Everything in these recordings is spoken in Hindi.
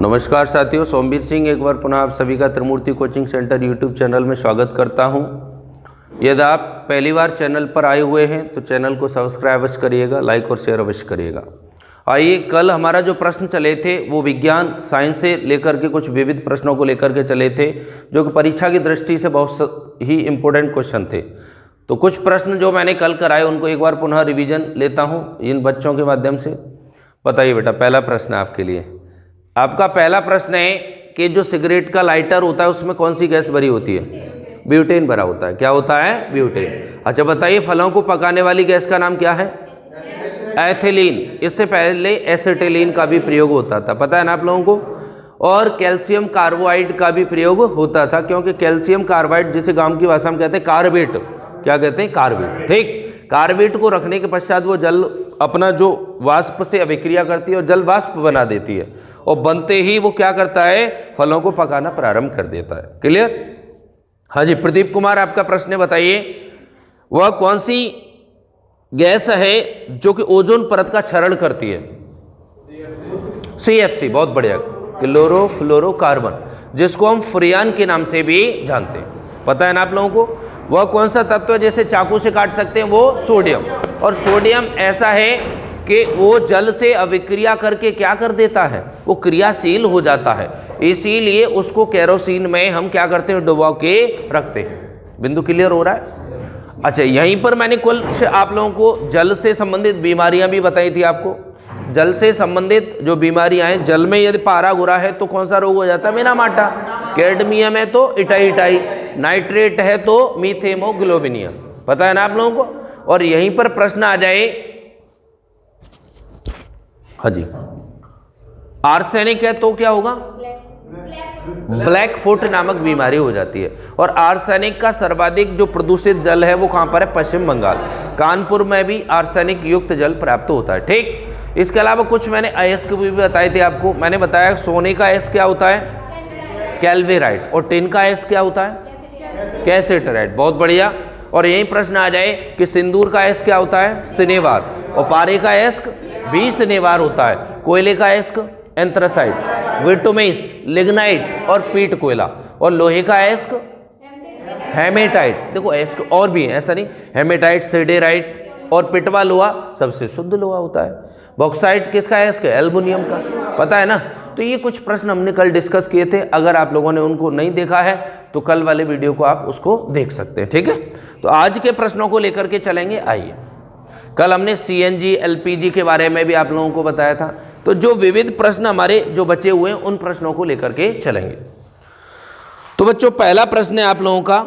नमस्कार साथियों, सोमवीर सिंह एक बार पुनः आप सभी का त्रिमूर्ति कोचिंग सेंटर यूट्यूब चैनल में स्वागत करता हूं। यदि आप पहली बार चैनल पर आए हुए हैं तो चैनल को सब्सक्राइब अवश्य करिएगा, लाइक और शेयर अवश्य करिएगा। आइए, कल हमारा जो प्रश्न चले थे वो विज्ञान साइंस से लेकर के कुछ विविध प्रश्नों को लेकर के चले थे, जो कि परीक्षा की दृष्टि से बहुत ही इम्पोर्टेंट क्वेश्चन थे। तो कुछ प्रश्न जो मैंने कल कराए उनको एक बार पुनः रिवीजन लेता हूँ इन बच्चों के माध्यम से। बताइए बेटा, पहला प्रश्न आपके लिए। आपका पहला प्रश्न है कि जो सिगरेट का लाइटर होता है उसमें कौन सी गैस भरी होती है? ब्यूटेन भरा होता है। क्या होता है? ब्यूटेन। अच्छा बताइए, फलों को पकाने वाली गैस का नाम क्या है? एथिलीन। इससे पहले एसिटिलीन का भी प्रयोग होता था, पता है ना आप लोगों को। और कैल्शियम कार्बाइड का भी प्रयोग होता था, क्योंकि कैल्शियम कार्बाइड जिसे गांव की भाषा में कहते हैं कार्बेट। क्या कहते हैं? कार्बेट। ठीक, कार्बेट को रखने के पश्चात वो जल अपना जो वाष्प से अभिक्रिया करती है और जल वाष्प बना देती है, और बनते ही वो क्या करता है? फलों को पकाना प्रारंभ कर देता है। क्लियर? हाँ जी, प्रदीप कुमार आपका प्रश्न बताइए, वह कौन सी गैस है जो कि ओजोन परत का क्षरण करती है? CFC। बहुत बढ़िया, क्लोरोफ्लोरोकार्बन, जिसको हम फ्रियान के नाम से भी जानते हैं। पता है ना आप लोगों को? वह कौन सा तत्व है जैसे चाकू से काट सकते हैं? वो सोडियम। और सोडियम ऐसा है कि वो जल से अभिक्रिया करके क्या कर देता है? वो क्रियाशील हो जाता है, इसीलिए उसको केरोसिन में हम क्या करते हैं? डुबो के रखते हैं। बिंदु क्लियर हो रहा है? अच्छा, यहीं पर मैंने कुछ आप लोगों को जल से संबंधित बीमारियां भी बताई थी आपको। जल से संबंधित जो बीमारियां हैं, जल में यदि पारा गुरा है तो कौन सा रोग हो जाता है? मेनामाटा। कैडमियम है तो इटाइटाई, नाइट्रेट है तो मीथेमोग्लोबिनिया। पता है ना आप लोगों को? और यहीं पर प्रश्न आ जाए, हाँ जी, आर्सेनिक है तो क्या होगा? ब्लैक फुट नामक बीमारी हो जाती है। और आर्सेनिक का सर्वाधिक जो प्रदूषित जल है वो कहां पर है? पश्चिम बंगाल। कानपुर में भी आर्सेनिक युक्त जल प्राप्त होता है। ठीक, इसके अलावा कुछ मैंने अयस्क भी बताए थे आपको। मैंने बताया सोने का अयस्क क्या होता है? कैल्वेराइट। और टिन का अयस्क क्या होता है? कैसेटराइट। बहुत बढ़िया। और यही प्रश्न आ जाए कि सिंदूर का अयस्क क्या होता है? सिनेवार। और पारे का अयस्क भी सिनेवार होता है। कोयले का अयस्क एंथ्रासाइट, विटुमिस, लिग्नाइट और पीट कोयला। और लोहे का अयस्क हेमेटाइट। देखो अयस्क और भी है, ऐसा नहीं। हेमेटाइट, सिडेराइट और पिटवा लोहा सबसे शुद्ध लोहा होता है। बॉक्साइट किसका अयस्क है? एल्युमिनियम का। पता है ना? तो ये कुछ प्रश्न हमने कल डिस्कस किए थे। अगर आप लोगों ने उनको नहीं देखा है तो कल वाले वीडियो को आप उसको देख सकते हैं। ठीक है, तो आज के प्रश्नों को लेकर के चलेंगे। आइए, कल हमने CNG LPG के बारे में भी आप लोगों को बताया था। तो जो विविध प्रश्न हमारे जो बचे हुए हैं उन प्रश्नों को लेकर के चलेंगे। तो बच्चों, पहला प्रश्न है आप लोगों का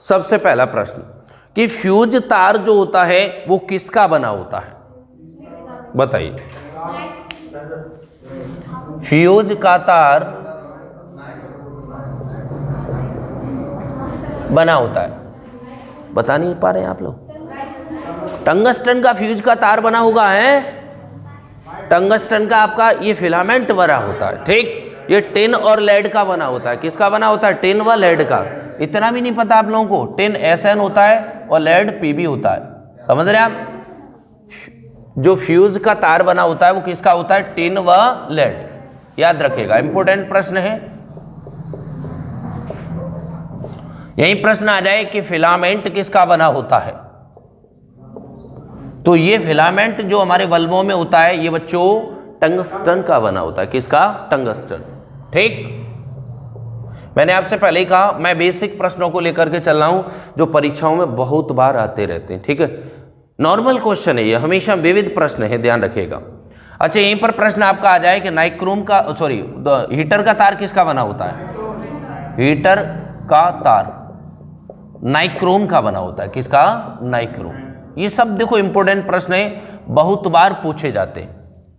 सबसे पहला प्रश्न कि फ्यूज तार जो होता है वो किसका बना होता है? बताइए। फ्यूज का तार बना होता है, बता नहीं पा रहे हैं आप लोग? टंगस्टन का फ्यूज का तार बना होगा है। टंगस्टन का आपका ये फिलामेंट बना होता है। ठीक, ये टिन और लेड का बना होता है। किसका बना होता है? टिन व लेड का। इतना भी नहीं पता आप लोगों को? टिन SN होता है और लेड PB होता है। समझ रहे हैं आप? जो फ्यूज का तार बना होता है वो किसका होता है? टिन व लेड। याद रखिएगा, इंपॉर्टेंट प्रश्न है। यही प्रश्न आ जाए कि फिलामेंट किसका बना होता है, तो ये फिलामेंट जो हमारे बल्बों में होता है ये बच्चों टंगस्टन का बना होता है। किसका? टंगस्टन। ठीक, मैंने आपसे पहले ही कहा मैं बेसिक प्रश्नों को लेकर के चल रहा हूं जो परीक्षाओं में बहुत बार आते रहते हैं। ठीक है, नॉर्मल क्वेश्चन है ये, हमेशा विविध प्रश्न है, ध्यान रखिएगा। अच्छा, यहीं पर प्रश्न आपका आ जाए कि नाइक्रोम का हीटर का तार किसका बना होता है? हीटर का तार नाइक्रोम का बना होता है। किसका? नाइक्रोम। ये सब देखो इंपॉर्टेंट प्रश्न है, बहुत बार पूछे जाते हैं।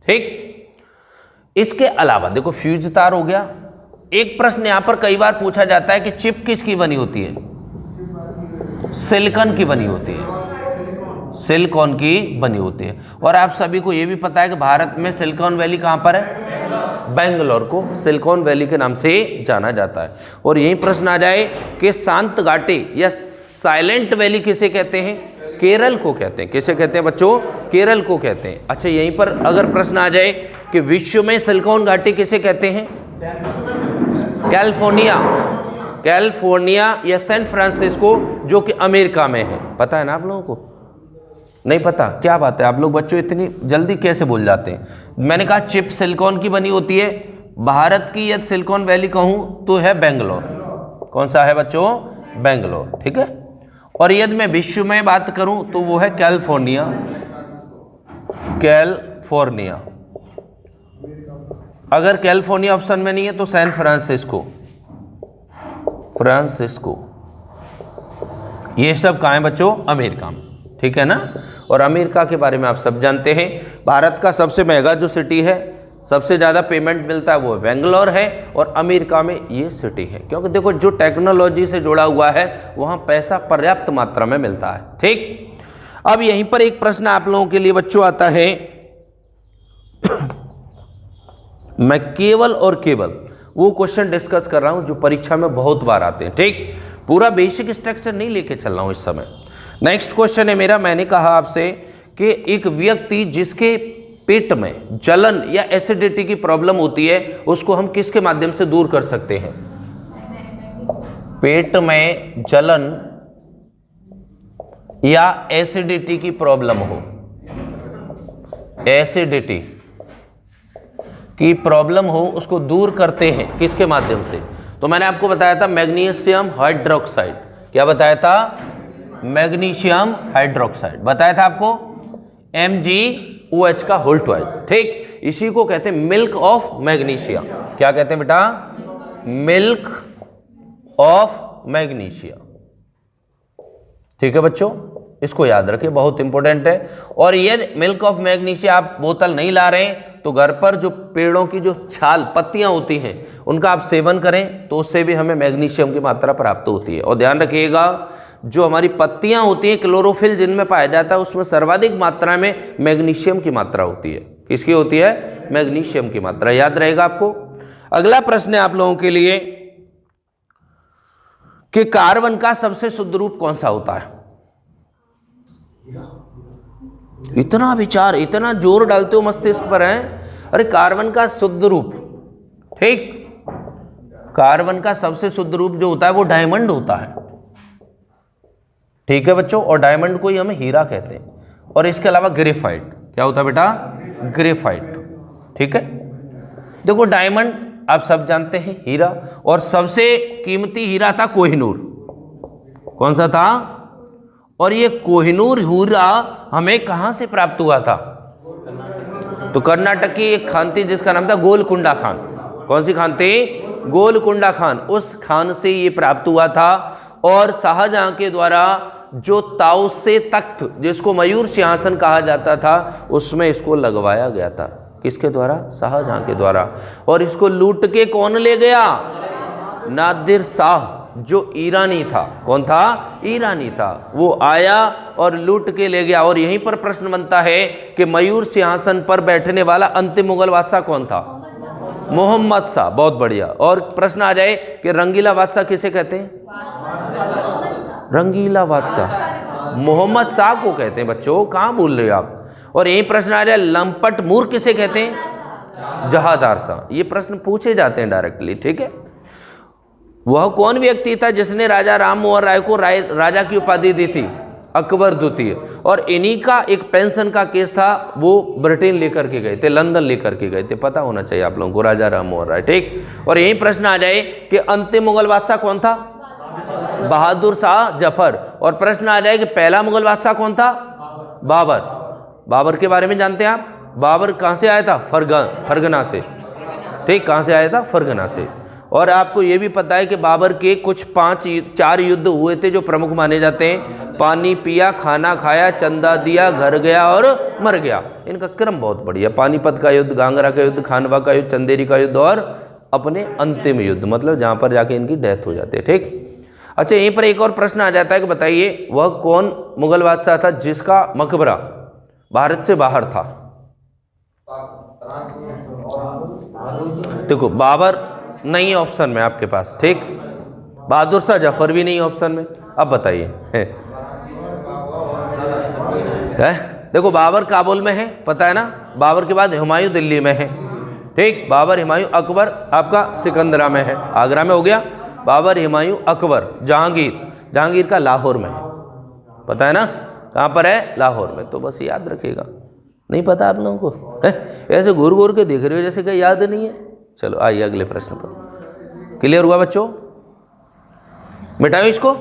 ठीक, इसके अलावा देखो फ्यूज तार हो गया। एक प्रश्न यहां पर कई बार पूछा जाता है कि चिप किसकी बनी होती है? सिलिकॉन की बनी होती है। सिलिकॉन की बनी होती है। और आप सभी को यह भी पता है कि भारत में सिलिकॉन वैली कहां पर है? बेंगलोर को सिलिकॉन वैली के नाम से जाना जाता है। और यही प्रश्न आ जाए कि शांत घाटी या साइलेंट वैली किसे कहते हैं? केरल को कहते हैं। किसे कहते हैं बच्चों? केरल को कहते हैं। अच्छा, यहीं पर अगर प्रश्न आ जाए कि विश्व में सिलिकॉन घाटी किसे कहते हैं? कैलिफोर्निया, कैलिफोर्निया या सैन फ्रांसिस्को, जो कि अमेरिका में है। पता है ना आप लोगों को? नहीं पता? क्या बात है, आप लोग बच्चों इतनी जल्दी कैसे भूल जाते हैं? मैंने कहा चिप सिलिकॉन की बनी होती है। भारत की यदि सिलिकॉन वैली कहूं तो है बेंगलोर। कौन सा है बच्चों? बेंगलोर, ठीक है। और यदि मैं विश्व में बात करूं तो वो है कैलिफोर्निया, कैलिफोर्निया। अगर कैलिफोर्निया ऑप्शन में नहीं है तो सैन फ्रांसिस्को, फ्रांसिस्को। ये सब कहाँ है बच्चों? अमेरिका में, ठीक है ना। और अमेरिका के बारे में आप सब जानते हैं, भारत का सबसे महंगा जो सिटी है, सबसे ज़्यादा पेमेंट मिलता है, वो बेंगलोर है। और अमेरिका में ये सिटी है, क्योंकि देखो जो टेक्नोलॉजी से जुड़ा हुआ है वहाँ पैसा पर्याप्त मात्रा में मिलता है, ठीक। अब यहीं पर एक प्रश्न आप लोगों के लिए बच्चों आता है मैं केवल और केवल वो क्वेश्चन डिस्कस कर रहा हूं जो परीक्षा में बहुत बार आते हैं, ठीक। पूरा बेसिक स्ट्रक्चर नहीं लेके चल रहा हूं इस समय। नेक्स्ट क्वेश्चन है मेरा, मैंने कहा आपसे कि एक व्यक्ति जिसके पेट में जलन या एसिडिटी की प्रॉब्लम होती है उसको हम किसके माध्यम से दूर कर सकते हैं? पेट में जलन या एसिडिटी की प्रॉब्लम हो, एसिडिटी की प्रॉब्लम हो, उसको दूर करते हैं किसके माध्यम से? तो मैंने आपको बताया था मैग्नीशियम हाइड्रोक्साइड। क्या बताया था? मैग्नीशियम हाइड्रोक्साइड बताया था आपको, MgOH का होल ट्वाइस, ठीक। इसी को कहते हैं मिल्क ऑफ मैग्नीशिया। क्या कहते हैं बेटा? मिल्क ऑफ मैग्नीशिया, ठीक है बच्चों, इसको याद रखिए, बहुत इंपॉर्टेंट है। और यदि मिल्क ऑफ मैग्नीशिया आप बोतल नहीं ला रहे हैं तो घर पर जो पेड़ों की जो छाल पत्तियां होती हैं उनका आप सेवन करें तो उससे भी हमें मैग्नीशियम की मात्रा प्राप्त होती है। और ध्यान रखिएगा जो हमारी पत्तियां होती हैं, क्लोरोफिल जिनमें पाया जाता है, उसमें सर्वाधिक मात्रा में मैग्नीशियम की मात्रा होती है। किसकी होती है? मैग्नीशियम की मात्रा, याद रहेगा आपको। अगला प्रश्न है आप लोगों के लिए कि कार्बन का सबसे शुद्ध रूप कौन सा होता है? इतना विचार, इतना जोर डालते हो मस्तिष्क पर है। अरे कार्बन का शुद्ध रूप, ठीक, कार्बन का सबसे शुद्ध रूप जो होता है वो डायमंड होता है, ठीक है बच्चों। और डायमंड को ही हमें हीरा कहते हैं। और इसके अलावा ग्रेफाइट, क्या होता है बेटा? ग्रेफाइट, ठीक है। देखो डायमंड आप सब जानते हैं, हीरा, और सबसे कीमती हीरा था कोहिनूर। कौन सा था? और ये कोहिनूर हीरा हमें कहां से प्राप्त हुआ था? तो कर्नाटक की एक खान थी जिसका नाम था गोलकुंडा खान। कौन सी खान थी? गोलकुंडा खान। उस खान से ये प्राप्त हुआ था। और शाहजहां के द्वारा जो ताऊ से तख्त, जिसको मयूर सिंहासन कहा जाता था, उसमें इसको लगवाया गया था। किसके द्वारा? शाहजहां के द्वारा। और इसको लूट के कौन ले गया? नादिर शाह, जो ईरानी था। कौन था? ईरानी था। वो आया और लूट के ले गया। और यहीं पर प्रश्न बनता है कि मयूर सिंहासन पर बैठने वाला अंतिम मुगल बादशाह कौन था? मोहम्मद शाह। बहुत बढ़िया। और प्रश्न आ जाए कि रंगीला बादशाह किसे कहते हैं? रंगीला बादशाह मोहम्मद शाह को कहते हैं बच्चों, कहां भूल रहे हो आप। और यही प्रश्न आ जाए लंपट मूर किसे कहते हैं? जहादार शाह। ये प्रश्न पूछे जाते हैं डायरेक्टली, ठीक है। वह कौन व्यक्ति था जिसने राजा राम मोहन राय को राजा की उपाधि दी थी? अकबर द्वितीय। और इन्हीं का एक पेंशन का केस था, वो ब्रिटेन लेकर के गए थे, लंदन लेकर के गए थे। पता होना चाहिए आप लोगों को, राजा राम मोहन राय, ठीक। और यही प्रश्न आ जाए कि अंतिम मुगल बादशाह कौन था? बहादुर शाह जफर। और प्रश्न आ जाए कि पहला मुगल बादशाह कौन था? बाबर। बाबर के बारे में जानते हैं आप? बाबर कहां से आया था? फरगना से, ठीक। कहां से आया था? फरगना से। और आपको यह भी पता है कि बाबर के कुछ 4 युद्ध हुए थे जो प्रमुख माने जाते हैं। पानी पिया, खाना खाया, चंदा दिया, घर गया और मर गया। इनका क्रम बहुत बढ़िया। पानीपत का युद्ध, गांगरा का युद्ध, खानवा का युद्ध, चंदेरी का युद्ध और अपने अंतिम युद्ध, मतलब जहां पर जाके इनकी डेथ हो जाती है, ठीक। अच्छा, यहीं पर एक और प्रश्न आ जाता है कि बताइए वह कौन मुगल बादशाह था जिसका मकबरा भारत से बाहर था? देखो बाबर नहीं ऑप्शन में आपके पास, ठीक। बहादुर शाह जफर भी नहीं ऑप्शन में। अब बताइए है? देखो बाबर काबुल में है, पता है ना, बाबर के बाद हुमायूं दिल्ली में है, ठीक, बाबर हुमायूं अकबर आपका सिकंदरा में है, आगरा में हो गया, बाबर हुमायूं अकबर, जहांगीर का लाहौर में है, पता है ना, कहाँ पर है, लाहौर में। तो बस याद रखिएगा, नहीं पता आप लोगों को है? ऐसे घूर घूर के देख रहे हो जैसे कि याद नहीं है। चलो आइए अगले प्रश्न पर। क्लियर हुआ बच्चों? मिटाओ इसको।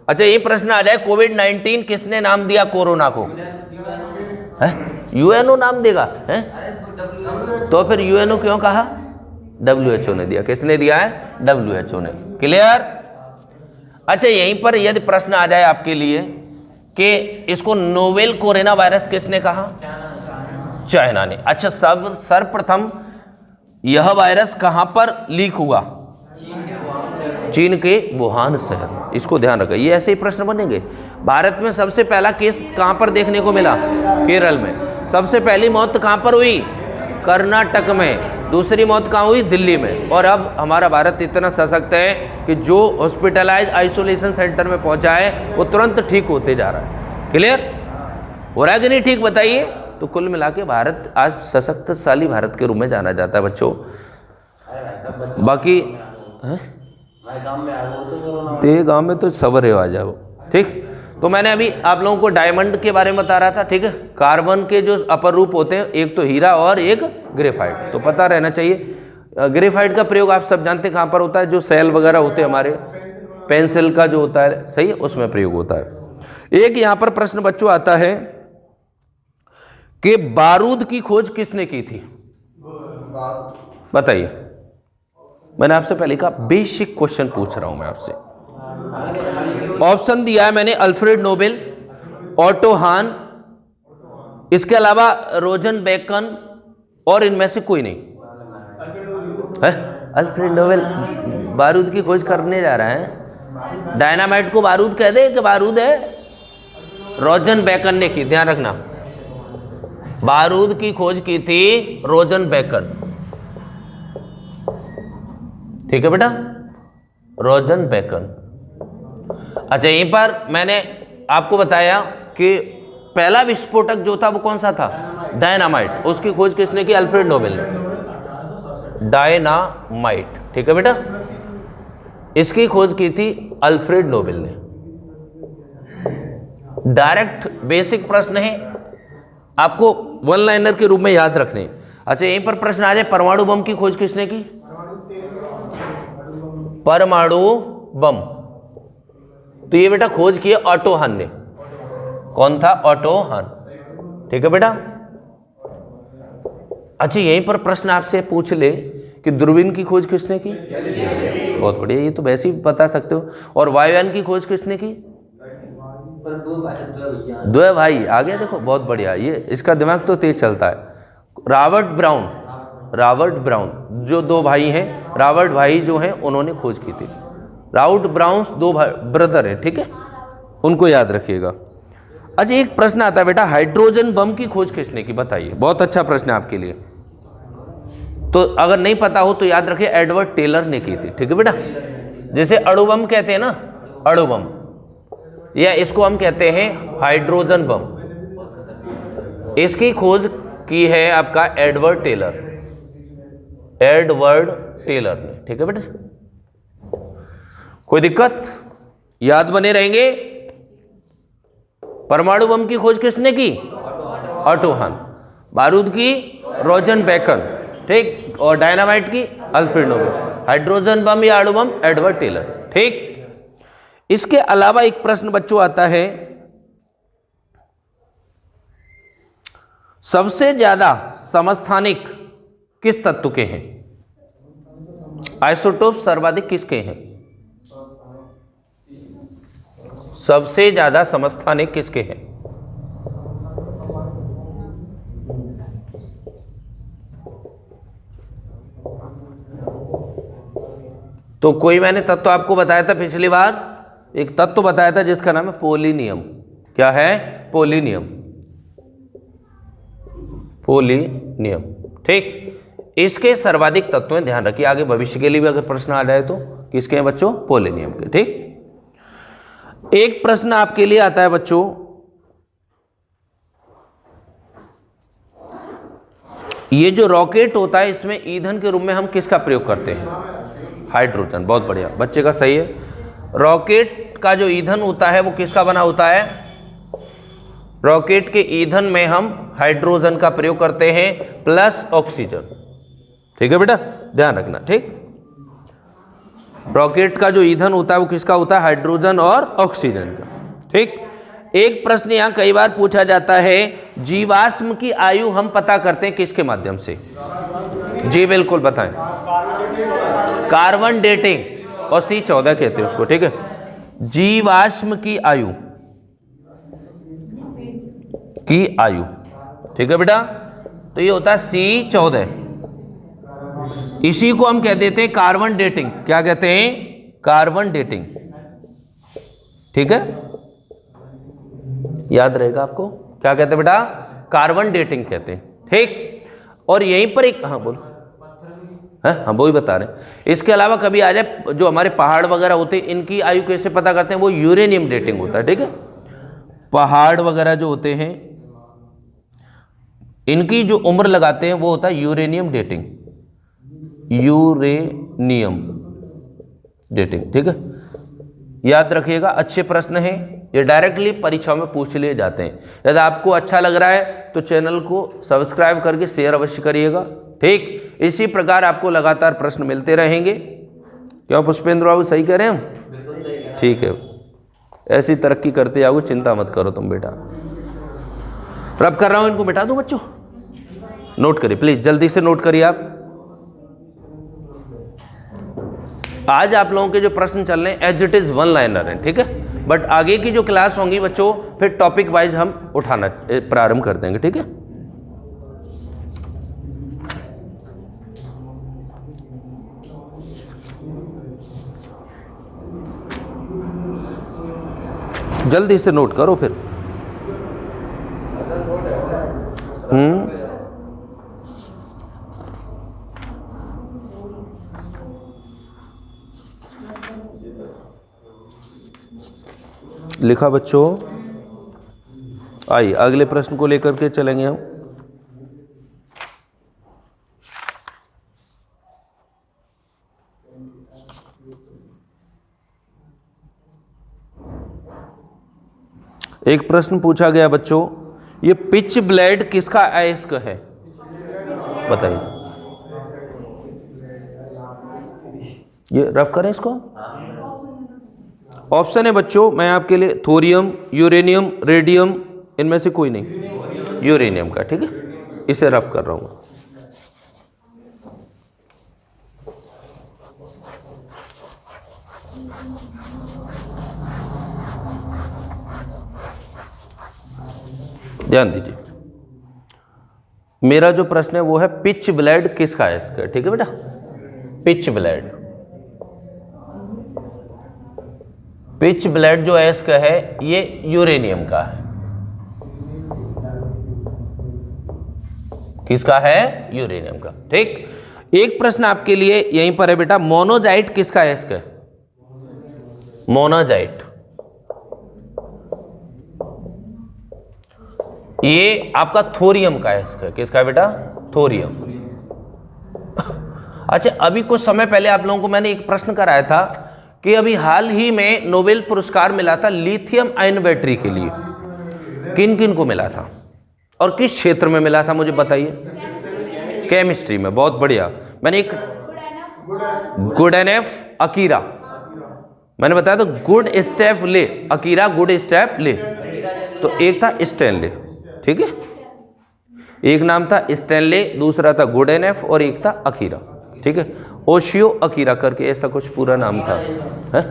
अच्छा ये प्रश्न आ जाए, कोविड-19 किसने नाम दिया कोरोना को? है? यूएनओ नाम देगा है? तो फिर यूएनओ क्यों कहा? WHO ने दिया। किसने दिया है? WHO ने। क्लियर? अच्छा यहीं पर यदि प्रश्न आ जाए आपके लिए कि इसको नोवेल कोरोना वायरस किसने कहा? चाइना ने। अच्छा सर्वप्रथम यह वायरस कहां पर लीक हुआ? चीन के वुहान शहर में। इसको ध्यान रखें, ये ऐसे ही प्रश्न बनेंगे। भारत में सबसे पहला केस कहां पर देखने को मिला? केरल में। सबसे पहली मौत कहां पर हुई? कर्नाटक में। दूसरी मौत कहां हुई? दिल्ली में। और अब हमारा भारत इतना सशक्त है कि जो हॉस्पिटलाइज आइसोलेशन सेंटर में पहुंचा है वो तुरंत ठीक होते जा रहा है। क्लियर हो रहा है कि नहीं? ठीक बताइए। तो कुल मिला के भारत आज सशक्तशाली भारत के रूप में जाना जाता है बच्चों। बाकी गांव में तो सबर है, आ जाओ। ठीक, तो मैंने अभी आप लोगों को डायमंड के बारे में बता रहा था, ठीक है। कार्बन के जो अपर रूप होते हैं, एक तो हीरा और एक ग्रेफाइट, तो पता रहना चाहिए। ग्रेफाइट का प्रयोग आप सब जानते हैं कहाँ पर होता है? जो सेल वगैरह होते हैं हमारे, पेंसिल का जो होता है, सही है, उसमें प्रयोग होता है। एक यहाँ पर प्रश्न बच्चों आता है कि बारूद की खोज किसने की थी? बताइए। मैंने आपसे पहले कहा बेसिक क्वेश्चन पूछ रहा हूं मैं आपसे। ऑप्शन दिया है मैंने, अल्फ्रेड नोबेल, ऑटो हान, इसके अलावा रोजन बेकन, और इनमें से कोई नहीं है। अल्फ्रेड नोबेल बारूद की खोज करने जा रहा है। डायनामाइट को बारूद कह दे कि बारूद है? रोजन बेकन ने की, ध्यान रखना। बारूद की खोज की थी रोजन बेकन, ठीक है बेटा, रोजन बेकन। अच्छा यहीं पर मैंने आपको बताया कि पहला विस्फोटक जो था वो कौन सा था? डायनामाइट। उसकी खोज किसने की? अल्फ्रेड नोबेल ने। डायनामाइट, ठीक है बेटा, इसकी खोज की थी अल्फ्रेड नोबेल ने। डायरेक्ट बेसिक प्रश्न है, आपको वन लाइनर के रूप में याद रखने। अच्छा यहीं पर प्रश्न आ जाए, परमाणु बम की खोज किसने की? परमाणु बम, तो ये बेटा खोज की ऑटो हान ने। कौन था? ऑटो हान, ठीक है बेटा। अच्छा यहीं पर प्रश्न आपसे पूछ ले कि दूरबीन की खोज किसने की? बहुत बढ़िया, ये तो वैसे ही बता सकते हो। और वायुयान की खोज किसने की? दो भाई आ गया, देखो बहुत बढ़िया, ये इसका दिमाग तो तेज चलता है। रॉबर्ट ब्राउन जो दो भाई हैं, रॉबर्ट भाई जो हैं उन्होंने खोज की थी। राउट ब्राउन दो ब्रदर हैं, ठीक है, उनको याद रखिएगा। अच्छा एक प्रश्न आता है बेटा, हाइड्रोजन बम की खोज किसने की? बताइए, बहुत अच्छा प्रश्न है आपके लिए। तो अगर नहीं पता हो तो याद रखिए, एडवर्ड टेलर ने की थी, ठीक है बेटा। जैसे अणु बम कहते हैं ना, अणु बम, या इसको हम कहते हैं हाइड्रोजन बम, इसकी खोज की है आपका एडवर्ड टेलर ने, ठीक है बेटा। कोई दिक्कत? याद बने रहेंगे। परमाणु बम की खोज किसने की? ऑटो हान। बारूद की रोजन बेकन, ठीक, और डायनामाइट की अल्फ्रेड नोबेल। हाइड्रोजन बम या अणु बम एडवर्ड टेलर, ठीक। इसके अलावा एक प्रश्न बच्चों आता है, सबसे ज्यादा समस्थानिक किस तत्व के हैं? आइसोटोप सर्वाधिक किसके हैं? सबसे ज्यादा समस्थानिक किसके हैं? तो कोई मैंने तत्व आपको बताया था पिछली बार, एक तत्व बताया था जिसका नाम है पोलिनियम। क्या है? पोलिनियम, ठीक। इसके सर्वाधिक तत्व हैं, ध्यान रखिए, आगे भविष्य के लिए भी अगर प्रश्न आ जाए तो किसके हैं बच्चों? पोलिनियम के, ठीक। एक प्रश्न आपके लिए आता है बच्चों ये जो रॉकेट होता है इसमें ईंधन के रूप में हम किसका प्रयोग करते हैं? हाइड्रोजन। बहुत बढ़िया, बच्चे का सही है। रॉकेट का जो ईंधन होता है वो किसका बना होता है? रॉकेट के ईंधन में हम हाइड्रोजन का प्रयोग करते हैं प्लस ऑक्सीजन। ठीक है बेटा, ध्यान रखना। ठीक, रॉकेट का जो ईंधन होता है वो किसका होता है? हाइड्रोजन और ऑक्सीजन का। ठीक, एक प्रश्न यहां कई बार पूछा जाता है, जीवाश्म की आयु हम पता करते हैं किसके माध्यम से? जी बिल्कुल, बताएं। कार्बन डेटिंग, और C14 कहते हैं उसको। ठीक है, जीवाश्म की आयु ठीक है बेटा, तो ये होता है C14। इसी को हम कह देते हैं कार्बन डेटिंग। क्या कहते हैं? Carbon dating. ठीक है, याद रहेगा आपको। क्या कहते हैं बेटा? कार्बन डेटिंग कहते हैं। ठीक, और यहीं पर एक, हाँ बोलो, हाँ वो ही बता रहे हैं। इसके अलावा कभी आ जाए, जो हमारे पहाड़ वगैरह होते हैं इनकी आयु कैसे पता करते हैं? वो यूरेनियम डेटिंग होता है। ठीक है, पहाड़ वगैरह जो होते हैं इनकी जो उम्र लगाते हैं वो होता है यूरेनियम डेटिंग। Uranium dating. ठीक है, याद रखिएगा, अच्छे प्रश्न हैं ये, डायरेक्टली परीक्षा में पूछ लिए जाते हैं। यदि आपको अच्छा लग रहा है तो चैनल को सब्सक्राइब करके शेयर अवश्य करिएगा। ठीक, इसी प्रकार आपको लगातार प्रश्न मिलते रहेंगे। क्या पुष्पेंद्र बाबू सही कह रहे हैं हम? ठीक है, ऐसी तरक्की करते जाओगे, चिंता मत करो तुम बेटा। रब कर रहा हूं, इनको बिठा दो बच्चों, नोट करिए प्लीज, जल्दी से नोट करिए आप। आज आप लोगों के जो प्रश्न चल रहे हैं as it is one liner हैं। ठीक है, बट आगे की जो क्लास होंगी बच्चों फिर टॉपिक वाइज हम उठाना प्रारंभ कर देंगे। ठीक है, जल्दी से नोट करो फिर। लिखा बच्चों? आइए अगले प्रश्न को लेकर के चलेंगे हम। एक प्रश्न पूछा गया बच्चों, ये पिच ब्लेड किसका अयस्क है? बताइए। ये रफ करें इसको। ऑप्शन है बच्चों मैं आपके लिए, थोरियम, यूरेनियम, रेडियम, इनमें से कोई नहीं, यूरेनियम का। ठीक है, इसे रफ कर रहा हूं। ध्यान दीजिए, मेरा जो प्रश्न है वो है पिच ब्लेड किसका अयस्क है? ठीक है बेटा, पिच ब्लेड। पिच ब्लेड जो अयस्क है ये यूरेनियम का है। किसका है? यूरेनियम का। ठीक, एक प्रश्न आपके लिए यहीं पर है बेटा, मोनोजाइट किसका अयस्क है? मोनोजाइट, ये आपका थोरियम का अयस्क है। किसका है बेटा? थोरियम। अच्छा, अभी कुछ समय पहले आप लोगों को मैंने एक प्रश्न कराया था कि अभी हाल ही में नोबेल पुरस्कार मिला था लिथियम आयन बैटरी के लिए। किन किन को मिला था और किस क्षेत्र में मिला था मुझे बताइए? केमिस्ट्री में। बहुत बढ़िया। मैंने एक गुडेनफ, अकीरा, मैंने बताया तो गुड स्टेप ले, अकीरा गुड स्टेप ले, तो एक था स्टैनले। ठीक है, एक नाम था स्टैनले, दूसरा था गुडेनफ और एक था अकीरा। ठीक है, ओशियो अकीरा करके ऐसा कुछ पूरा नाम था, है?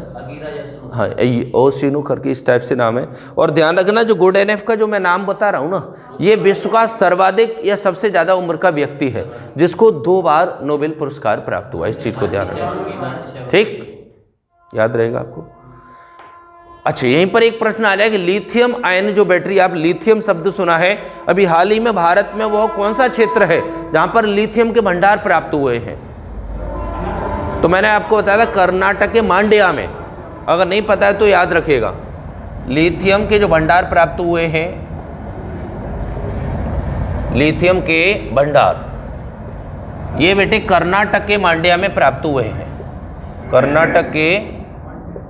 हाँ, ओशिनो करके इस टाइप से नाम है। और ध्यान रखना, जो गुडेनफ का जो मैं नाम बता रहा हूँ ना, ये विश्व का सर्वाधिक या सबसे ज़्यादा उम्र का व्यक्ति है जिसको 2 बार नोबेल पुरस्कार प्राप्त हुआ। इस चीज़ को ध्यान रखना। ठीक, याद रहेगा आपको। अच्छा, यहीं पर एक प्रश्न आ जाए कि लिथियम आयन जो बैटरी, आप लिथियम शब्द सुना है, अभी हाल ही में भारत में वो कौन सा क्षेत्र है जहां पर लिथियम के भंडार प्राप्त हुए हैं? तो मैंने आपको बताया था कर्नाटक के मांड्या में। अगर नहीं पता है तो याद रखिएगा, लिथियम के जो भंडार प्राप्त हुए हैं, लिथियम के भंडार ये बेटे कर्नाटक के मांड्या में प्राप्त हुए हैं, कर्नाटक के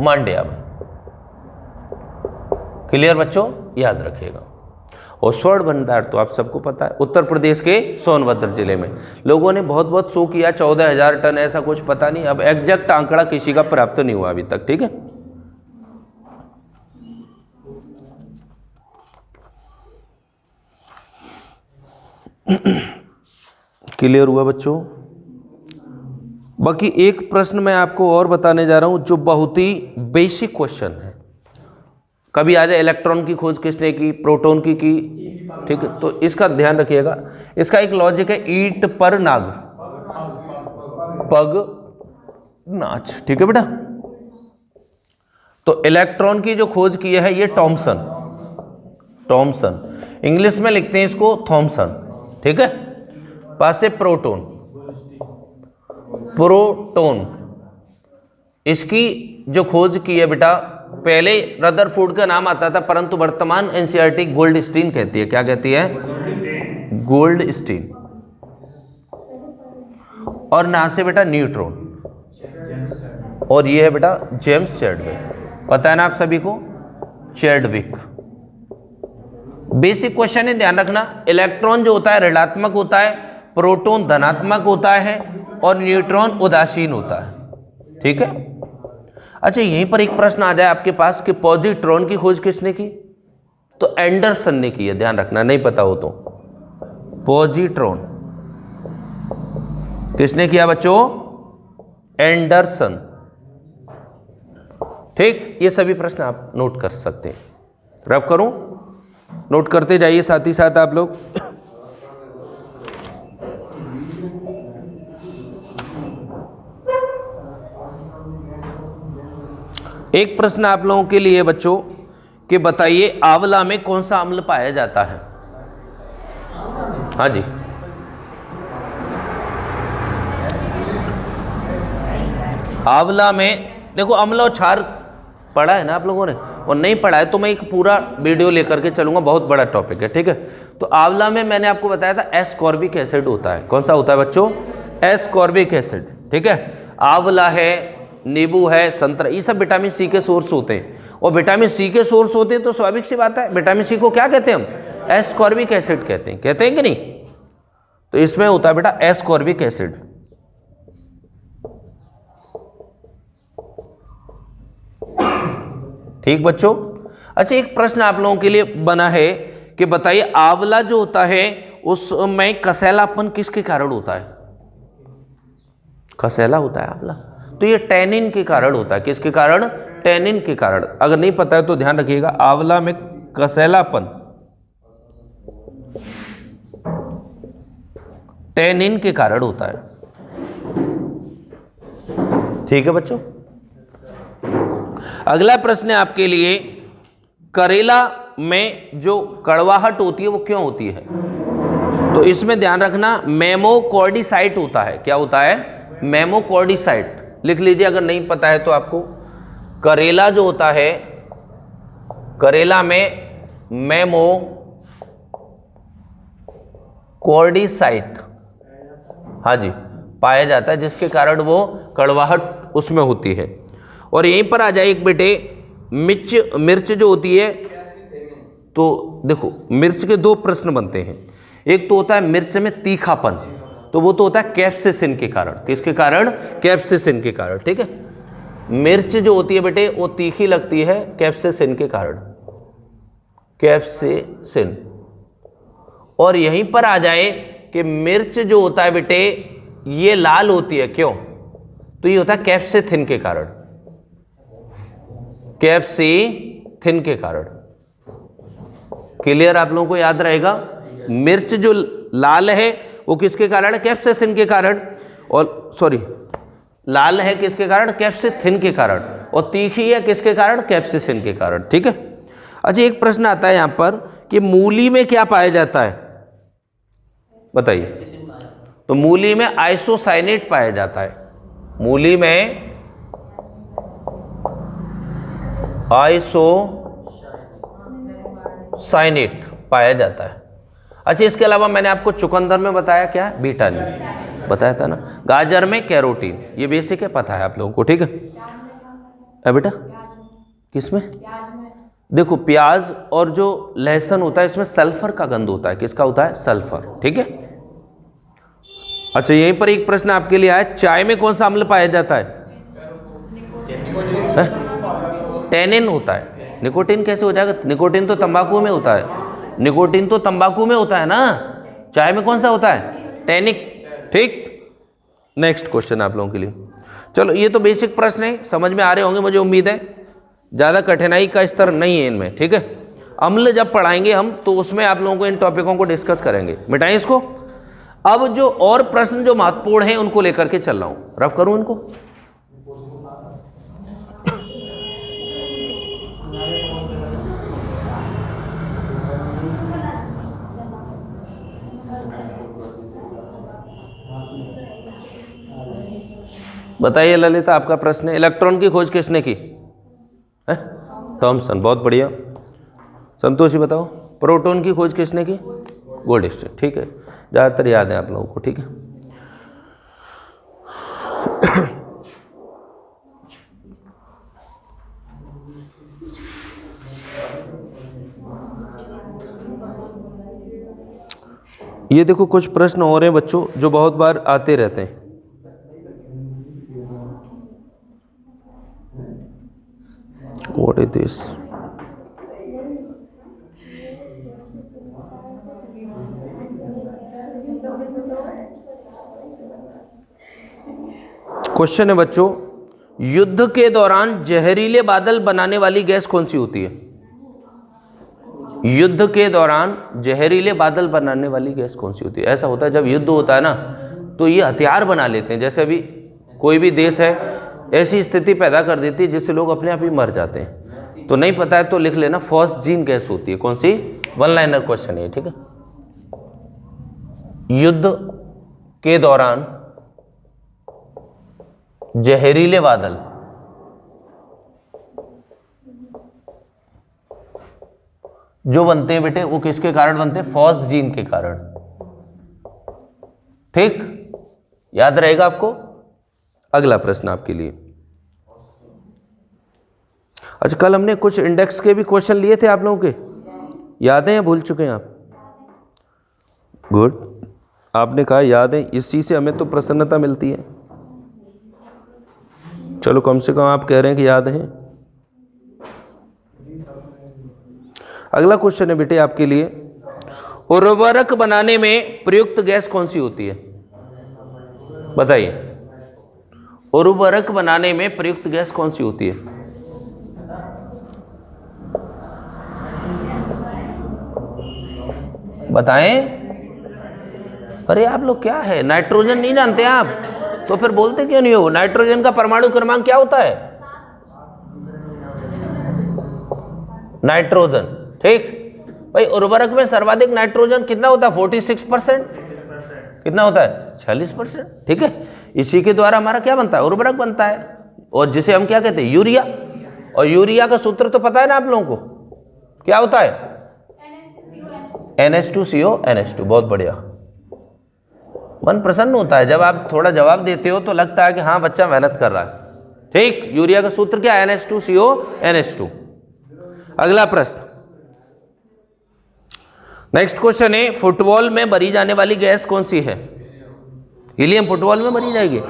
मांड्या में। क्लियर बच्चों, याद रखिएगा। और स्वर्ण भंडार तो आप सबको पता है, उत्तर प्रदेश के सोनभद्र जिले में। लोगों ने बहुत बहुत शो किया 14,000 टन, ऐसा कुछ पता नहीं, अब एग्जैक्ट आंकड़ा किसी का प्राप्त नहीं हुआ अभी तक। ठीक है, क्लियर हुआ बच्चों। बाकी एक प्रश्न मैं आपको और बताने जा रहा हूं जो बहुत ही बेसिक क्वेश्चन है। कभी आ जाए इलेक्ट्रॉन की खोज किसने की, प्रोटॉन की। ठीक है, तो इसका ध्यान रखिएगा। इसका एक लॉजिक है, ईंट पर नाग पग नाच। ठीक है बेटा, तो इलेक्ट्रॉन की जो खोज की है ये टॉमसन, इंग्लिश में लिखते हैं इसको थॉमसन। ठीक है, पास से प्रोटॉन, इसकी जो खोज की है बेटा, पहले रदरफोर्ड का नाम आता था, परंतु वर्तमान एनसीईआरटी गोल्डस्टीन कहती है। क्या कहती है? गोल्डस्टीन। और ना से बेटा न्यूट्रॉन, और ये है बेटा जेम्स चैडविक। पता है ना आप सभी को, चैडविक। बेसिक क्वेश्चन है, ध्यान रखना। इलेक्ट्रॉन जो होता है ऋणात्मक होता है, प्रोटॉन धनात्मक होता है, और न्यूट्रॉन उदासीन होता है। ठीक है, अच्छा यहीं पर एक प्रश्न आ जाए आपके पास कि पॉजिट्रॉन की खोज किसने की, तो एंडरसन ने की है। ध्यान रखना, नहीं पता हो तो। पॉजिट्रॉन किसने किया बच्चों? एंडरसन। ठीक, ये सभी प्रश्न आप नोट कर सकते हैं। रफ करूं, नोट करते जाइए साथ ही साथ आप लोग। एक प्रश्न आप लोगों के लिए बच्चों कि बताइए आंवला में कौन सा अम्ल पाया जाता है? हाँ जी, आंवला में देखो अम्ल और क्षार पढ़ा है ना आप लोगों ने, और नहीं पढ़ा है तो मैं एक पूरा वीडियो लेकर के चलूंगा, बहुत बड़ा टॉपिक है। ठीक है, तो आंवला में मैंने आपको बताया था एस्कॉर्बिक एसिड होता है। कौन सा होता है बच्चों? Ascorbic acid. ठीक है, आंवला है, नींबू है, संतरा, ये सब विटामिन सी के सोर्स होते हैं। और विटामिन सी के सोर्स होते हैं तो स्वाभाविक सी बात है, विटामिन सी को क्या कहते हैं हम? एस्कॉर्बिक एसिड कहते हैं। कहते हैं कि नहीं? तो इसमें होता है बेटा एस्कॉर्बिक एसिड। ठीक बच्चों, अच्छा एक प्रश्न आप लोगों के लिए बना है कि बताइए आंवला जो होता है उसमें कसैलापन किसके कारण होता है? कसैला होता है आंवला, तो ये टैनिन के कारण होता है। किसके कारण? टैनिन के कारण। अगर नहीं पता है तो ध्यान रखिएगा, आंवला में कसैलापन टैनिन के कारण होता है। ठीक है बच्चों, अगला प्रश्न है आपके लिए, करेला में जो कड़वाहट होती है वो क्यों होती है? तो इसमें ध्यान रखना, मेमोकॉर्डिसाइट होता है। क्या होता है? मेमोकॉर्डिसाइट। लिख लीजिए अगर नहीं पता है तो आपको। करेला जो होता है, करेला में मेमोकॉर्डिसाइट, हाँ जी, पाया जाता है, जिसके कारण वो कड़वाहट उसमें होती है। और यहीं पर आ जाए एक बेटे, मिर्च जो होती है, तो देखो मिर्च के दो प्रश्न बनते हैं। एक तो होता है मिर्च में तीखापन, तो वो तो होता है कैप्सिसिन के कारण। किसके कारण? कैप्सिसिन के कारण। ठीक है, मिर्च जो होती है बेटे वो तीखी लगती है कैप्सिसिन के कारण, कैप्सिसिन। और यहीं पर आ जाए कि मिर्च जो होता है बेटे ये लाल होती है। क्यों? तो ये होता है कैप्सिथिन के कारण, कैप्सिथिन के कारण। क्लियर? आप लोगों को याद रहेगा, मिर्च जो लाल है वो किसके कारण? कैप्सिसिन के कारण। और सॉरी, लाल है किसके कारण? कैप्सिथिन के कारण। और तीखी है किसके कारण? कैप्सिसिन के कारण। ठीक है, अच्छा एक प्रश्न आता है यहां पर कि मूली में क्या पाया जाता है? बताइए। तो मूली में आइसोसाइनेट पाया जाता है। मूली में आइसोसाइनेट पाया जाता है। अच्छा इसके अलावा मैंने आपको चुकंदर में बताया क्या? बीटानिन। बताया था ना, गाजर में कैरोटीन, ये बेसिक है, पता है आप लोगों को, ठीक है। बेटा किसमें? देखो प्याज और जो लहसुन होता है इसमें सल्फर का गंध होता है, किसका होता है? सल्फर, ठीक है। अच्छा यहीं पर एक प्रश्न आपके लिए आया, चाय में कौन सा अम्ल पाया जाता है? टेनिन होता है। निकोटीन कैसे हो जाएगा? निकोटीन तो तंबाकू में होता है, निकोटीन तो तंबाकू में होता है ना, चाय में कौन सा होता है? टैनिक, ठीक। नेक्स्ट क्वेश्चन आप लोगों के लिए, चलो ये तो बेसिक प्रश्न है, समझ में आ रहे होंगे मुझे उम्मीद है, ज़्यादा कठिनाई का स्तर नहीं है इनमें, ठीक है। अम्ल जब पढ़ाएंगे हम तो उसमें आप लोगों को इन टॉपिकों को डिस्कस करेंगे, मिटाएं इसको। अब जो और प्रश्न जो महत्वपूर्ण हैं उनको लेकर के चल रहा हूं, रफ करूं इनको। बताइए ललिता, आपका प्रश्न है, इलेक्ट्रॉन की खोज किसने की? थॉमसन, बहुत बढ़िया। संतोषी बताओ, प्रोटॉन की खोज किसने की? गोल्डस्टीन, ठीक है, ज़्यादातर याद है आप लोगों को, ठीक है। ये देखो कुछ प्रश्न और हैं बच्चों जो बहुत बार आते रहते हैं। What is this? क्वेश्चन है बच्चों, युद्ध के दौरान जहरीले बादल बनाने वाली गैस कौन सी होती है? युद्ध के दौरान जहरीले बादल बनाने वाली गैस कौन सी होती है? ऐसा होता है जब युद्ध होता है ना तो ये हथियार बना लेते हैं, जैसे अभी कोई भी देश है ऐसी स्थिति पैदा कर देती है जिससे लोग अपने आप ही मर जाते हैं। तो नहीं पता है तो लिख लेना, फॉस्जीन गैस होती है। कौन सी? वन लाइनर क्वेश्चन है, ठीक है। युद्ध के दौरान जहरीले बादल जो बनते हैं बेटे वो किसके कारण बनते हैं? फॉस्जीन के कारण, ठीक, याद रहेगा आपको। अगला प्रश्न आपके लिए, अच्छा कल हमने कुछ इंडेक्स के भी क्वेश्चन लिए थे आप लोगों के, याद है या भूल चुके हैं आप? गुड, आपने कहा याद है, इसी से हमें तो प्रसन्नता मिलती है। चलो कम से कम आप कह रहे हैं कि याद है। अगला क्वेश्चन है बेटे आपके लिए, उर्वरक बनाने में प्रयुक्त गैस कौन सी होती है? बताइए, उर्वरक बनाने में प्रयुक्त गैस कौन सी होती है? बताएं। अरे आप लोग क्या है, नाइट्रोजन नहीं जानते आप तो फिर बोलते क्यों नहीं हो? नाइट्रोजन का परमाणु क्रमांक क्या होता है? नाइट्रोजन, ठीक भाई। उर्वरक में सर्वाधिक नाइट्रोजन कितना होता है? 46%। कितना होता है? 46%, ठीक है। इसी के द्वारा हमारा क्या बनता है? उर्वरक बनता है, और जिसे हम क्या कहते हैं? यूरिया। और यूरिया का सूत्र तो पता है ना आप लोगों को, क्या होता है? NH2CO NH2। बहुत बढ़िया, मन प्रसन्न होता है जब आप थोड़ा जवाब देते हो तो लगता है कि हाँ बच्चा मेहनत कर रहा है, ठीक। यूरिया का सूत्र क्या है? NH2CO NH2। अगला प्रश्न, नेक्स्ट क्वेश्चन है, फुटबॉल में भरी जाने वाली गैस कौन सी है? हीलियम फुटबॉल में भरी जाएगी।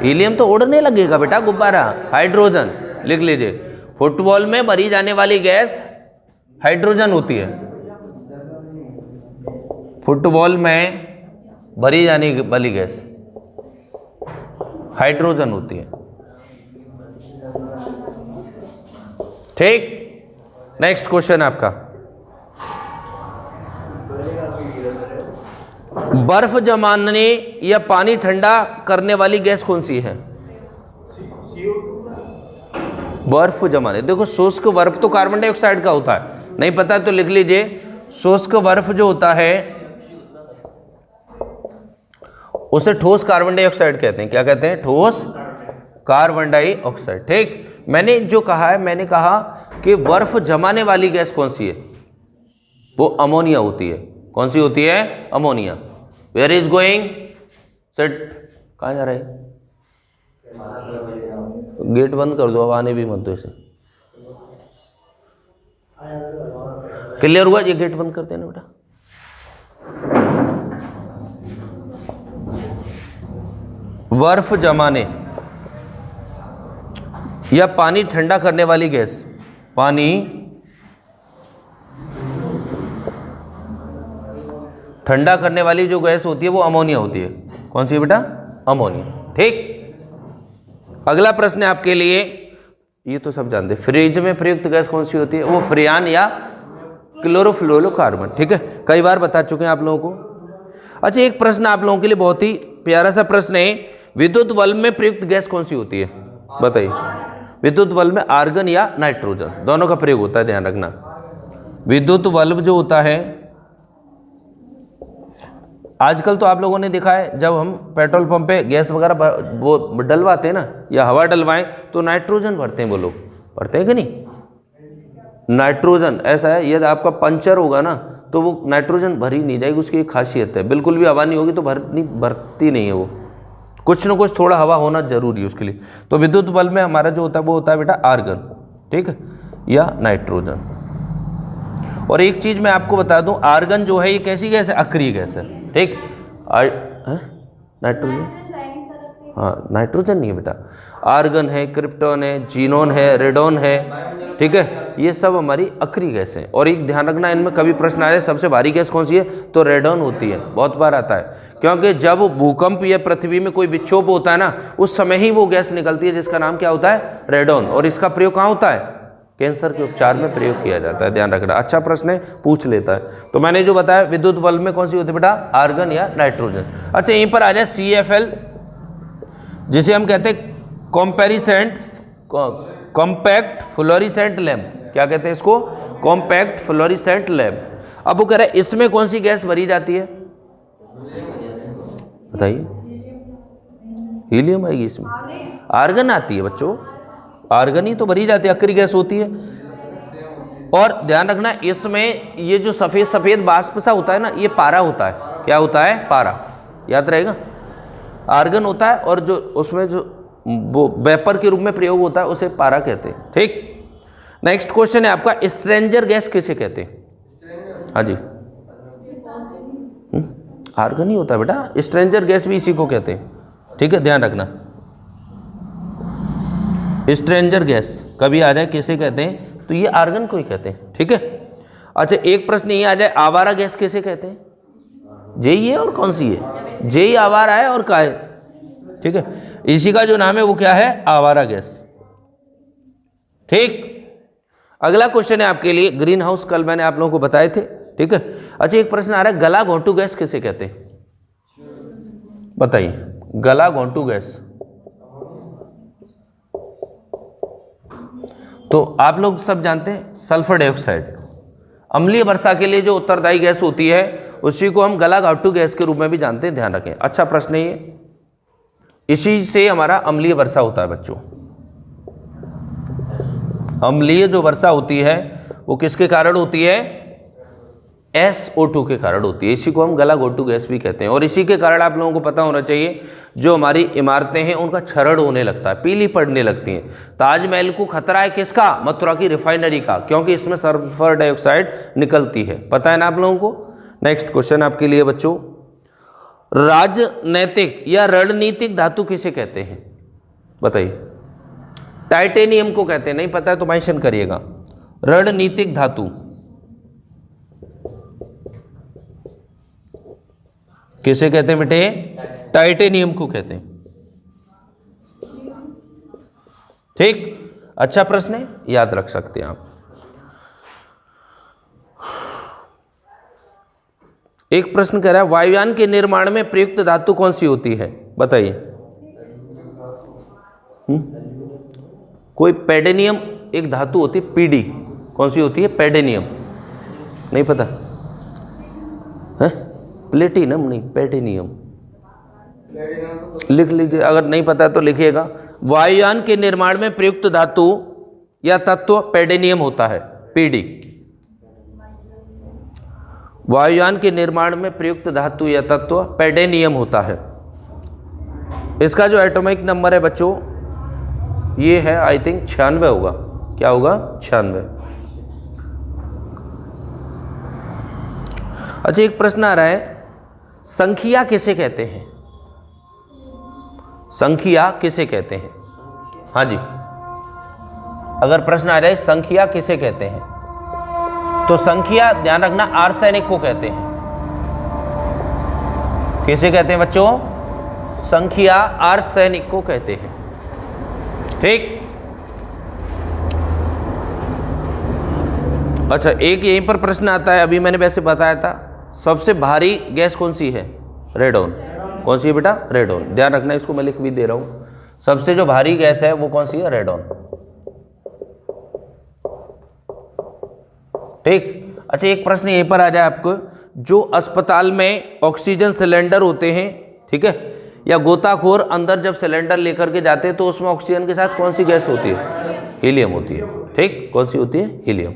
हीलियम तो उड़ने लगेगा बेटा, गुब्बारा। हाइड्रोजन, लिख लीजिए, फुटबॉल में भरी जाने वाली गैस हाइड्रोजन होती है। फुटबॉल में भरी जाने वाली गैस हाइड्रोजन होती है, ठीक। नेक्स्ट क्वेश्चन आपका, बर्फ जमाने या पानी ठंडा करने वाली गैस कौन सी है? बर्फ जमाने, देखो शुष्क बर्फ तो कार्बन डाइऑक्साइड का होता है, नहीं पता तो लिख लीजिए, शुष्क बर्फ जो होता है उसे ठोस कार्बन डाइऑक्साइड कहते हैं। क्या कहते हैं? ठोस कार्बन डाइऑक्साइड, ठीक। मैंने जो कहा है, मैंने कहा कि बर्फ जमाने वाली गैस कौन सी है? वो अमोनिया होती है। कौन सी होती है? Ammonia. Where is going? Set कहाँ जा रहा है? गेट बंद कर दो, अब आने भी मत दो इसे। क्लियर हुआ? ये गेट बंद कर देना बेटा। बर्फ जमाने या पानी ठंडा करने वाली गैस, पानी ठंडा करने वाली जो गैस होती है वो अमोनिया होती है। कौन सी है बेटा? अमोनिया। ठीक। अगला प्रश्न है आपके लिए, ये तो सब जानते हैं, फ्रिज में प्रयुक्त गैस कौन सी होती है? वो फ्रियान या क्लोरोफ्लोरोकार्बन। ठीक है, कई बार बता चुके हैं आप लोगों को। अच्छा, एक प्रश्न आप लोगों के लिए बहुत ही प्यारा सा प्रश्न है, विद्युत बल्ब में प्रयुक्त गैस कौन सी होती है? बताइए। विद्युत बल्ब में आर्गन या नाइट्रोजन, दोनों का प्रयोग होता है, ध्यान रखना। विद्युत बल्ब जो होता है, आजकल तो आप लोगों ने देखा है जब हम पेट्रोल पंप पे गैस वगैरह वो डलवाते हैं ना, या हवा डलवाएं तो नाइट्रोजन भरते हैं, वो लोग भरते हैं कि नहीं? नाइट्रोजन ऐसा है, यदि आपका पंचर होगा ना तो वो नाइट्रोजन भरी नहीं जाएगी, उसकी एक खासियत है, बिल्कुल भी हवा नहीं होगी तो भरती नहीं है वो, कुछ ना कुछ थोड़ा हवा होना जरूरी है उसके लिए। तो विद्युत बल्ब में हमारा जो होता है वो होता है बेटा आर्गन, ठीक है, या नाइट्रोजन। और एक चीज मैं आपको बता दूं, आर्गन जो है ये कैसी गैस है? अक्रिय गैस है। ठीक। नाइट्रोजन, हाँ नाइट्रोजन नहीं है बेटा, आर्गन है, क्रिप्टॉन है, जीनोन है, रेडोन है, ठीक है, ये सब हमारी अक्रिय गैस है। और एक ध्यान रखना, इनमें कभी प्रश्न आए सबसे भारी गैस कौन सी है, तो रेडोन होती है, बहुत बार आता है, क्योंकि जब भूकंप या पृथ्वी में कोई विक्षोभ होता है ना, उस समय ही वो गैस निकलती है जिसका नाम क्या होता है? रेडोन। और इसका प्रयोग कहाँ होता है? कैंसर के उपचार में प्रयोग किया जाता है, ध्यान रखना। अच्छा प्रश्न है, पूछ लेता है। तो मैंने जो बताया विद्युत बल्ब में कौन सी होती है बेटा? आर्गन या नाइट्रोजन। अच्छा, यहीं पर आ जाए CFL, जिसे हम कहते हैं कॉम्पैक्ट फ्लोरिसेंट लैंप। क्या कहते हैं इसको? Compact fluorescent lamp. अब वो कह रहा है इसमें कौन सी गैस भरी जाती है? बताइए। हीलियम आएगी इसमें? आर्गन आती है बच्चों, आर्गन ही तो भरी जाती है, अक्रिय गैस होती है। और ध्यान रखना, इसमें ये जो सफेद सफेद वाष्प सा होता है ना, ये पारा होता है। क्या होता है? पारा, याद रहेगा। आर्गन होता है और जो उसमें जो वो वेपर के रूप में प्रयोग होता है उसे पारा कहते हैं। ठीक। नेक्स्ट क्वेश्चन है आपका, स्ट्रेंजर गैस किसे कहते हैं? हाँ जी, आर्गन ही होता है बेटा, स्ट्रेंजर गैस भी इसी को कहते हैं। ठीक है, ध्यान रखना। स्ट्रेंजर गैस कभी आ जाए किसे कहते हैं, तो ये आर्गन को ही कहते हैं। ठीक है। अच्छा, एक प्रश्न ये आ जाए, आवारा गैस किसे कहते हैं? जेई है और कौन सी है? जेई आवारा है और का है, ठीक है, इसी का जो नाम है वो क्या है? आवारा गैस। ठीक। अगला क्वेश्चन है आपके लिए, ग्रीन हाउस, कल मैंने आप लोगों को बताए थे। ठीक है। अच्छा, एक प्रश्न आ रहा है, गला घोंटू गैस किसे कहते हैं? बताइए। गला घोंटू गैस, तो आप लोग सब जानते हैं सल्फर डाइऑक्साइड, अम्लीय वर्षा के लिए जो उत्तरदायी गैस होती है उसी को हम गला घोंटू गैस के रूप में भी जानते हैं, ध्यान रखें। अच्छा प्रश्न है ये, इसी से हमारा अम्लीय वर्षा होता है बच्चों। अम्लीय जो वर्षा होती है वो किसके कारण होती है? SO2 के कारण होती है, इसी को हम गला घोंटू गैस भी कहते हैं। और इसी के कारण आप लोगों को पता होना चाहिए, जो हमारी इमारतें हैं उनका क्षरण होने लगता है, पीली पड़ने लगती हैं। ताजमहल को खतरा है किसका? मथुरा की रिफाइनरी का, क्योंकि इसमें सल्फर डाइऑक्साइड निकलती है। पता है ना आप लोगों को। नेक्स्ट क्वेश्चन आपके लिए बच्चों, राजनैतिक या रणनीतिक धातु किसे कहते हैं? बताइए। टाइटेनियम को कहते हैं, नहीं पता है तो मेंशन करिएगा। रणनीतिक धातु किसे कहते हैं बेटे? टाइटेनियम को कहते हैं। ठीक। अच्छा प्रश्न है, याद रख सकते हैं आप। एक प्रश्न कह रहा है, वायुयान के निर्माण में प्रयुक्त धातु कौन सी होती है? बताइए। कोई पैडेनियम एक धातु होती है, PD, कौन सी होती है? पैडेनियम। नहीं पता है? प्लेटिनम नहीं, पैडेनियम। लिख लीजिए, अगर नहीं पता तो लिखिएगा। वायुयान के निर्माण में प्रयुक्त धातु या तत्व पैडेनियम होता है, PD। वायुयान के निर्माण में प्रयुक्त धातु या तत्व पैडेनियम होता है। इसका जो एटॉमिक नंबर है बच्चों ये है आई थिंक 96 होगा। क्या होगा? 96। अच्छा, एक प्रश्न आ रहा है, संख्या किसे कहते हैं? संख्या किसे कहते हैं? हाँ जी, अगर प्रश्न आ जाए संख्या किसे कहते हैं, तो संख्या ध्यान रखना आर्सेनिक को कहते हैं। किसे कहते हैं बच्चों? संख्या आर्सेनिक को कहते हैं। ठीक। अच्छा, एक यहीं पर प्रश्न आता है, अभी मैंने वैसे बताया था, सबसे भारी गैस कौन सी है? रेडॉन। कौन सी है बेटा? रेडॉन। ध्यान रखना, इसको मैं लिख भी दे रहा हूं, सबसे जो भारी गैस है वो कौन सी है? रेडॉन। ठीक। अच्छा, एक प्रश्न यहीं पर आ जाए आपको, जो अस्पताल में ऑक्सीजन सिलेंडर होते हैं, ठीक है, या गोताखोर अंदर जब सिलेंडर लेकर के जाते हैं तो उसमें ऑक्सीजन के साथ कौन सी गैस होती है? हीलियम होती है। ठीक, कौन सी होती है? हीलियम।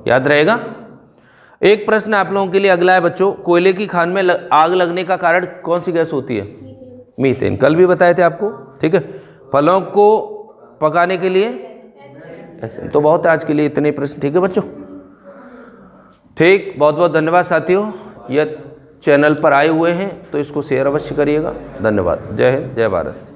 याद रहेगा। एक प्रश्न आप लोगों के लिए अगला है बच्चों, कोयले की खान में आग लगने का कारण कौन सी गैस होती है? मीथेन। कल भी बताए थे आपको। ठीक है। फलों को पकाने के लिए ऐसे तो बहुत है आज के लिए इतने प्रश्न। ठीक है बच्चों। ठीक, बहुत बहुत धन्यवाद साथियों, यह चैनल पर आए हुए हैं तो इसको शेयर अवश्य करिएगा। धन्यवाद। जय हिंद, जय भारत।